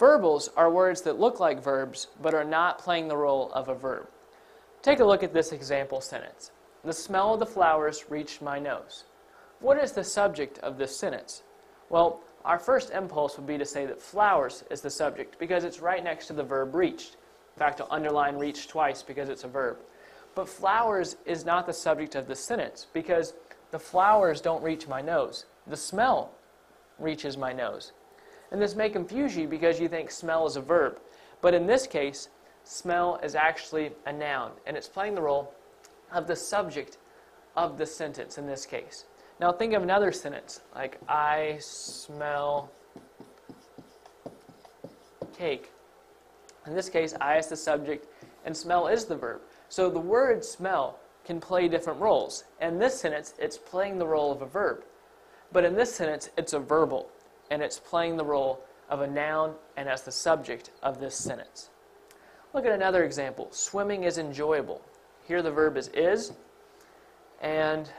Verbals are words that look like verbs but are not playing the role of a verb. Take a look at this example sentence. The smell of the flowers reached my nose. What is the subject of this sentence? Well, our first impulse would be to say that flowers is the subject because it's right next to the verb reached. In fact, I'll underline reached twice because it's a verb. But flowers is not the subject of the sentence because the flowers don't reach my nose. The smell reaches my nose. And this may confuse you because you think smell is a verb. But in this case, smell is actually a noun, and it's playing the role of the subject of the sentence in this case. Now think of another sentence, like I smell cake. In this case, I is the subject and smell is the verb. So the word smell can play different roles. In this sentence, it's playing the role of a verb. But in this sentence, it's a verbal, and it's playing the role of a noun and as the subject of this sentence. Look at another example. Swimming is enjoyable. Here the verb is, and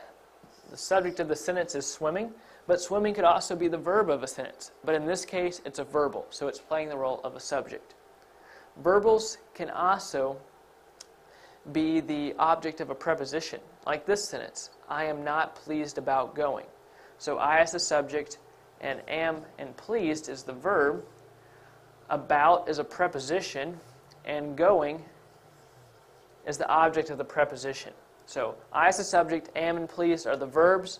the subject of the sentence is swimming, but swimming could also be the verb of a sentence. But in this case, it's a verbal, so it's playing the role of a subject. Verbals can also be the object of a preposition, like this sentence, I am not pleased about going. So I is the subject, and am and pleased is the verb, about is a preposition, and going is the object of the preposition. So I is the subject, am and pleased are the verbs.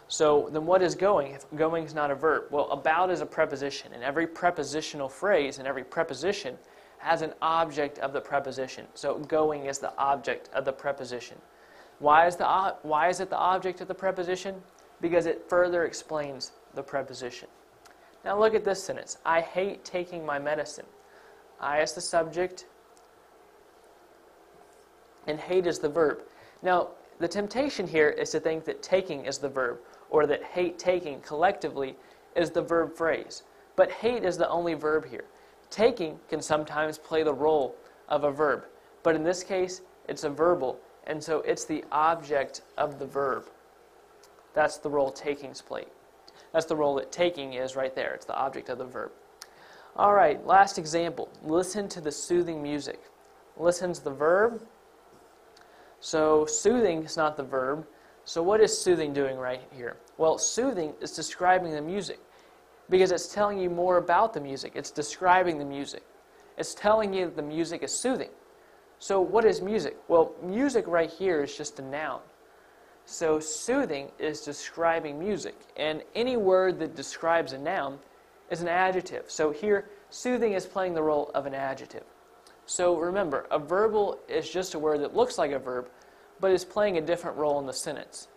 So then what is going if going is not a verb? Well, about is a preposition, and every prepositional phrase and every preposition has an object of the preposition. So going is the object of the preposition. Why is it the object of the preposition? Because it further explains the preposition. Now look at this sentence. I hate taking my medicine. I is the subject, and hate is the verb. Now, the temptation here is to think that taking is the verb, or that hate taking collectively is the verb phrase. But hate is the only verb here. Taking can sometimes play the role of a verb, but in this case, it's a verbal, and so it's the object of the verb. That's the role taking's play. That's the role that taking is right there. It's the object of the verb. All right, last example. Listen to the soothing music. Listen's the verb. So soothing is not the verb. So what is soothing doing right here? Well, soothing is describing the music because it's telling you more about the music. It's describing the music. It's telling you that the music is soothing. So what is music? Well, music right here is just a noun. So soothing is describing music, and any word that describes a noun is an adjective. So here, soothing is playing the role of an adjective. So remember, a verbal is just a word that looks like a verb, but is playing a different role in the sentence.